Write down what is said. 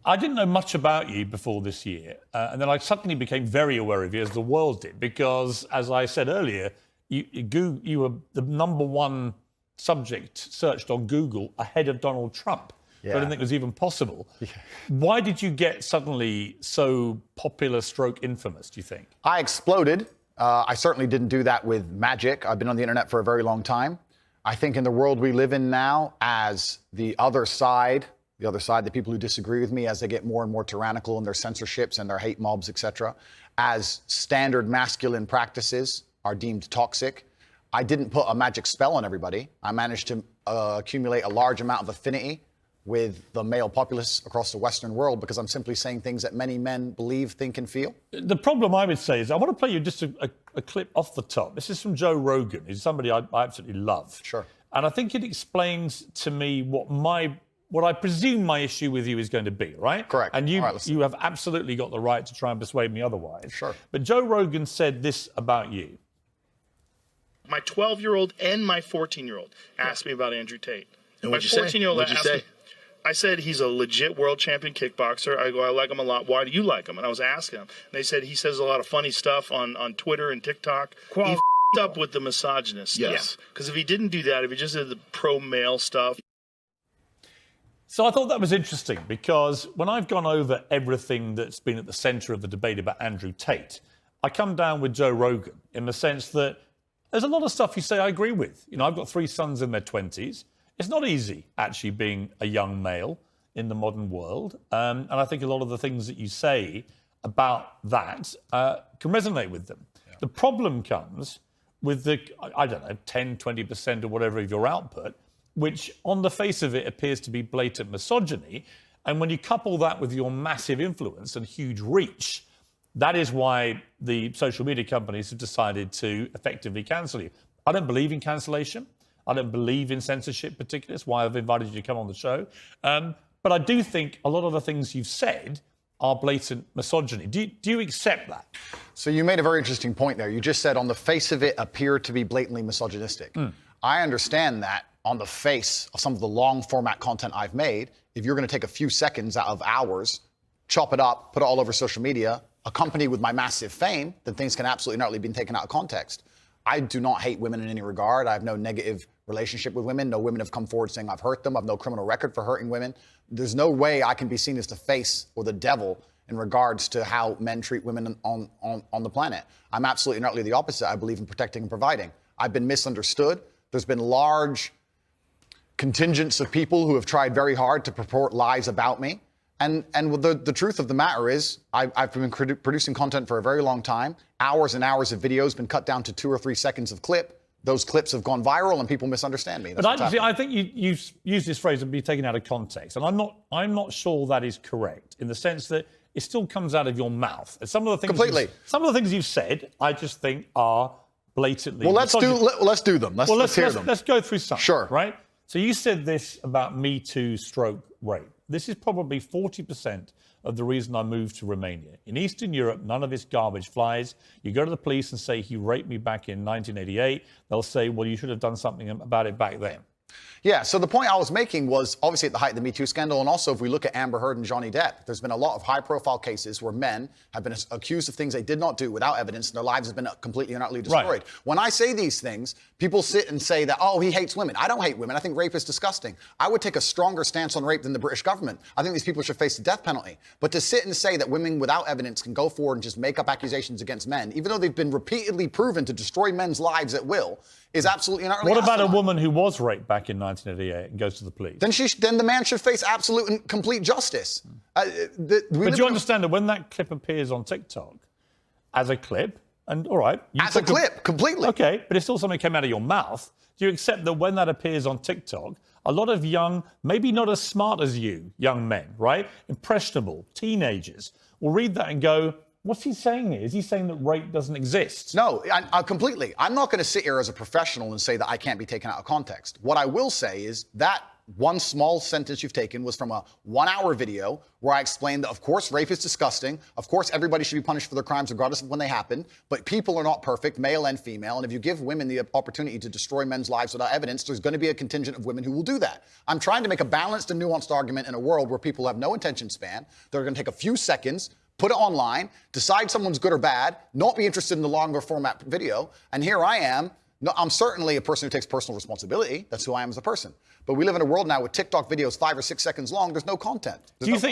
I didn't know much about you before this year, and then I suddenly became very aware of you, as the world did, because, as I said earlier, you were the #1 subject searched on Google ahead of Donald Trump. Yeah. I didn't think it was even possible. Yeah. Why did you get suddenly so popular / infamous, do you think? I exploded. I certainly didn't do that with magic. I've been on the internet for a very long time. I think in the world we live in now, as the other side, the people who disagree with me, as they get more and more tyrannical in their censorships and their hate mobs, etc., as standard masculine practices are deemed toxic, I didn't put a magic spell on everybody. I managed to accumulate a large amount of affinity with the male populace across the Western world because I'm simply saying things that many men believe, think, and feel. The problem I would say is, I want to play you just a clip off the top. This is from Joe Rogan. He's somebody I absolutely love. Sure. And I think it explains to me what I presume my issue with you is going to be, right? Correct. And you have absolutely got the right to try and persuade me otherwise. Sure. But Joe Rogan said this about you. My 12-year-old and my 14-year-old asked me about Andrew Tate. And my what'd you 14-year-old asked me, I said he's a legit world champion kickboxer. I go, I like him a lot. Why do you like him? And I was asking him. And they said he says a lot of funny stuff on Twitter and TikTok. He f***ed up with the misogynist stuff. Yes. Because if he didn't do that, if he just did the pro-male stuff. So I thought that was interesting, because when I've gone over everything that's been at the centre of the debate about Andrew Tate, I come down with Joe Rogan in the sense that there's a lot of stuff you say I agree with. You know, I've got 3 sons in their 20s. It's not easy, actually, being a young male in the modern world. And I think a lot of the things that you say about that can resonate with them. Yeah. The problem comes with the, I don't know, 10, 20% or whatever of your output, which on the face of it appears to be blatant misogyny. And when you couple that with your massive influence and huge reach, that is why the social media companies have decided to effectively cancel you. I don't believe in cancellation. I don't believe in censorship particularly. That's why I've invited you to come on the show. But I do think a lot of the things you've said are blatant misogyny. Do you accept that? So you made a very interesting point there. You just said on the face of it appear to be blatantly misogynistic. I understand that on the face of some of the long format content I've made, if you're going to take a few seconds out of hours, chop it up, put it all over social media, accompanied with my massive fame, then things can absolutely not be taken out of context. I do not hate women in any regard. I have no negative relationship with women. No women have come forward saying I've hurt them. I have no criminal record for hurting women. There's no way I can be seen as the face or the devil in regards to how men treat women on the planet. I'm absolutely and utterly the opposite. I believe in protecting and providing. I've been misunderstood. There's been large contingents of people who have tried very hard to purport lies about me. And the truth of the matter is, I've been producing content for a very long time. Hours and hours of videos been cut down to 2 or 3 seconds of clip. Those clips have gone viral and people misunderstand me. But I think you use this phrase and be taken out of context. And I'm not sure that is correct, in the sense that it still comes out of your mouth. And some of the things some of the things you've said, I just think are blatantly. Well, let's do them. Let's hear them. Let's go through some. Sure. Right? So you said this about Me Too / rape. This is probably 40% of the reason I moved to Romania. In Eastern Europe, none of this garbage flies. You go to the police and say, he raped me back in 1988. They'll say, well, you should have done something about it back then. Yeah, so the point I was making was obviously at the height of the Me Too scandal, and also if we look at Amber Heard and Johnny Depp, there's been a lot of high-profile cases where men have been accused of things they did not do without evidence, and their lives have been completely and utterly destroyed. Right. When I say these things, people sit and say that, oh, he hates women. I don't hate women. I think rape is disgusting. I would take a stronger stance on rape than the British government. I think these people should face the death penalty. But to sit and say that women without evidence can go forward and just make up accusations against men, even though they've been repeatedly proven to destroy men's lives at will, is absolutely and utterly. What about a woman who was raped back in 1988 and goes to the police? Then the man should face absolute and complete justice. But do you understand that when that clip appears on TikTok as a clip, and all right, as a clip, completely. Okay, but it's still something that came out of your mouth. Do you accept that when that appears on TikTok, a lot of young, maybe not as smart as you, young men, right, impressionable teenagers, will read that and go, what's he saying here? Is he saying that rape doesn't exist? No, I completely. I'm not going to sit here as a professional and say that I can't be taken out of context. What I will say is that one small sentence you've taken was from a 1-hour video where I explained that, of course, rape is disgusting. Of course, everybody should be punished for their crimes regardless of when they happen. But people are not perfect, male and female. And if you give women the opportunity to destroy men's lives without evidence, there's going to be a contingent of women who will do that. I'm trying to make a balanced and nuanced argument in a world where people have no attention span. They're going to take a few seconds, put it online, decide someone's good or bad, not be interested in the longer format video. And here I am. No, I'm certainly a person who takes personal responsibility. That's who I am as a person. But we live in a world now with TikTok videos 5 or 6 seconds long. There's no content. Do you think